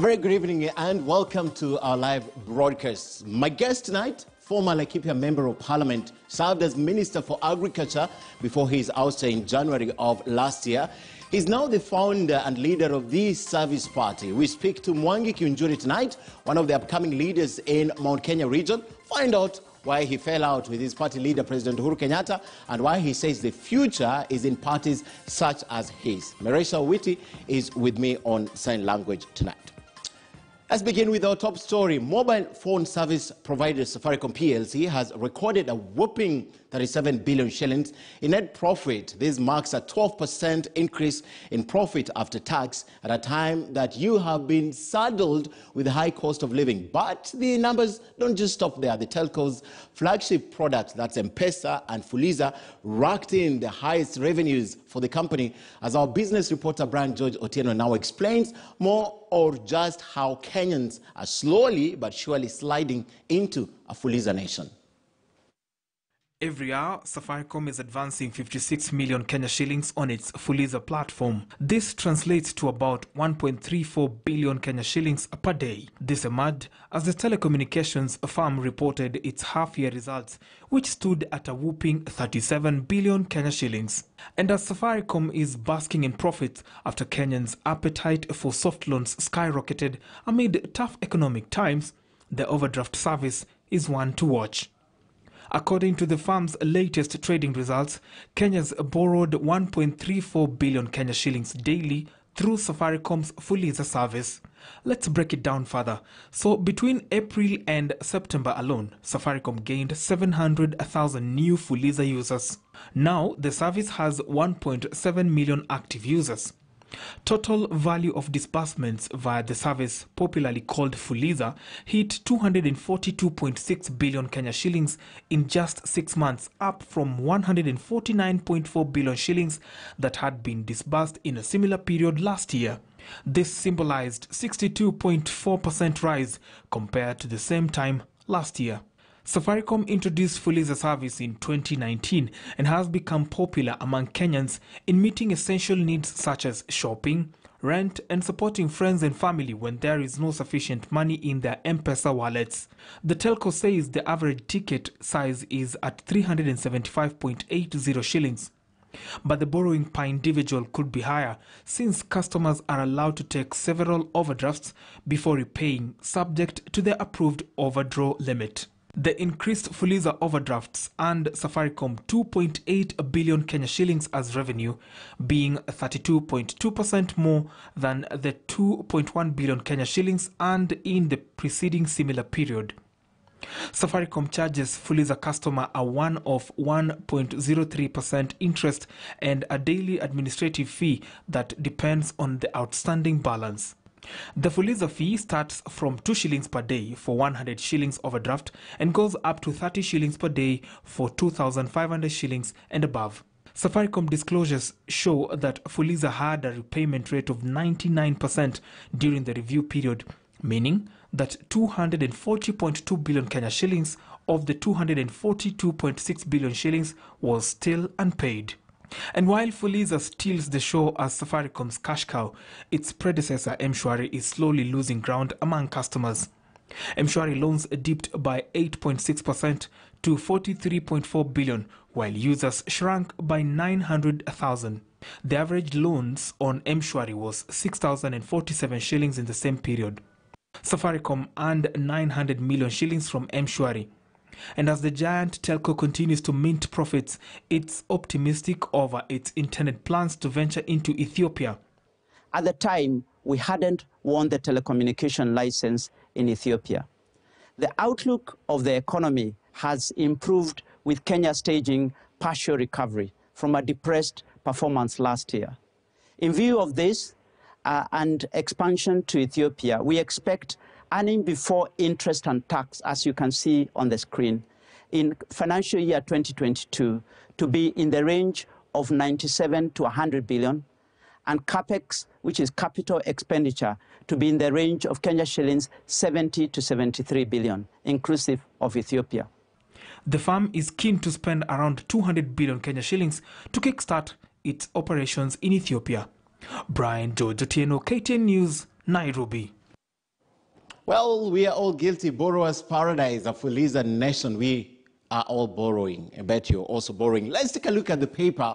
very good evening and welcome to our live broadcast. My guest tonight, former Laikipia Member of Parliament, served as Minister for Agriculture before his ouster in January of last year. He's now the founder and leader of the Service Party. We speak to Mwangi Kiunjuri tonight, one of the upcoming leaders in Mount Kenya region. Find out why he fell out with his party leader, President Uhuru Kenyatta, and why he says the future is in parties such as his. Marisha Witi is with me on sign language tonight. Let's begin with our top story. Mobile phone service provider Safaricom PLC has recorded a whopping 37 billion shillings in net profit. This marks a 12% increase in profit after tax at a time that you have been saddled with a high cost of living. But the numbers don't just stop there. The telco's flagship products, that's M-Pesa and Fuliza, racked in the highest revenues for the company, as our business reporter Brian George Otieno now explains more, or just how Kenyans are slowly but surely sliding into a Fuliza nation. Every hour, Safaricom is advancing 56 million Kenya shillings on its Fuliza platform. This translates to about 1.34 billion Kenya shillings per day. This emerged as the telecommunications firm reported its half-year results, which stood at a whopping 37 billion Kenya shillings. And as Safaricom is basking in profits after Kenyans' appetite for soft loans skyrocketed amid tough economic times, the overdraft service is one to watch. According to the firm's latest trading results, Kenyans borrowed 1.34 billion Kenya shillings daily through Safaricom's Fuliza service. Let's break it down further. So between April and September alone, Safaricom gained 700,000 new Fuliza users. Now, the service has 1.7 million active users. Total value of disbursements via the service, popularly called Fuliza, hit 242.6 billion Kenya shillings in just 6 months, up from 149.4 billion shillings that had been disbursed in a similar period last year. This symbolized 62.4% rise compared to the same time last year. Safaricom introduced Fuliza service in 2019 and has become popular among Kenyans in meeting essential needs such as shopping, rent, and supporting friends and family when there is no sufficient money in their M-Pesa wallets. The telco says the average ticket size is at 375.80 shillings. But the borrowing per individual could be higher, since customers are allowed to take several overdrafts before repaying, subject to the approved overdraw limit. The increased Fuliza overdrafts earned Safaricom 2.8 billion Kenya shillings as revenue, being 32.2% more than the 2.1 billion Kenya shillings earned in the preceding similar period. Safaricom charges Fuliza customer a one-off 1.03% interest and a daily administrative fee that depends on the outstanding balance. The Fuliza fee starts from 2 shillings per day for 100 shillings overdraft and goes up to 30 shillings per day for 2,500 shillings and above. Safaricom disclosures show that Fuliza had a repayment rate of 99% during the review period, meaning that 240.2 billion Kenya shillings of the 242.6 billion shillings was still unpaid. And while Fuliza steals the show as Safaricom's cash cow, its predecessor M-Shwari is slowly losing ground among customers. M-Shwari loans dipped by 8.6% to 43.4 billion, while users shrank by 900,000. The average loans on M-Shwari was 6,047 shillings in the same period. Safaricom earned 900 million shillings from M-Shwari. And as the giant telco continues to mint profits, it's optimistic over its intended plans to venture into Ethiopia. At the time, we hadn't won the telecommunication license in Ethiopia. The outlook of the economy has improved, with Kenya staging partial recovery from a depressed performance last year. In view of this and expansion to Ethiopia, we expect earning before interest and tax, as you can see on the screen, in financial year 2022 to be in the range of 97 to 100 billion, and capex, which is capital expenditure, to be in the range of Kenya shillings 70 to 73 billion, inclusive of Ethiopia. The firm is keen to spend around 200 billion Kenya shillings to kickstart its operations in Ethiopia. Brian George Otieno, KTN News, Nairobi. Well, we are all guilty. Borrower's paradise, a Fuliza nation. We are all borrowing. I bet you're also borrowing. Let's take a look at the paper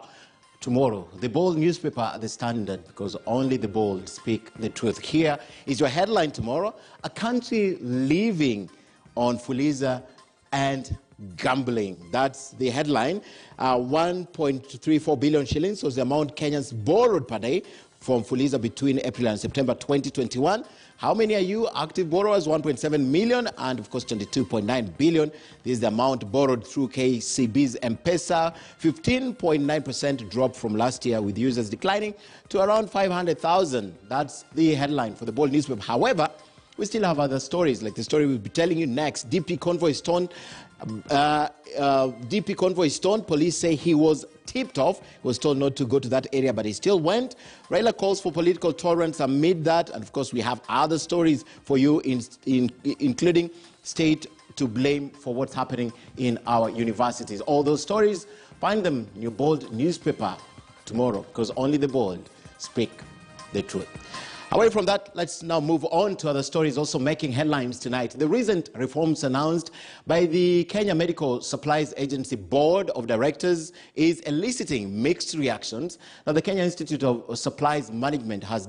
tomorrow. The Bold newspaper, The Standard, because only the bold speak the truth. Here is your headline tomorrow. A country living on Fuliza and gambling. That's the headline. 1.34 billion shillings was the amount Kenyans borrowed per day from Fuliza between April and September 2021. How many are you? Active borrowers, 1.7 million, and of course 22.9 billion. This is the amount borrowed through KCB's M-Pesa. 15.9% drop from last year, with users declining to around 500,000. That's the headline for the Bold newspaper. However, we still have other stories, like the story we'll be telling you next. DP convoy stoned. DP convoy stoned. Police say he was tipped off. He was told not to go to that area, but he still went. Raila calls for political tolerance amid that. And of course, we have other stories for you, including state to blame for what's happening in our universities. All those stories, find them in your Bold newspaper tomorrow, because only the bold speak the truth. Away from that, let's now move on to other stories also making headlines tonight. The recent reforms announced by the Kenya Medical Supplies Agency Board of Directors is eliciting mixed reactions. Now, the Kenya Institute of Supplies Management has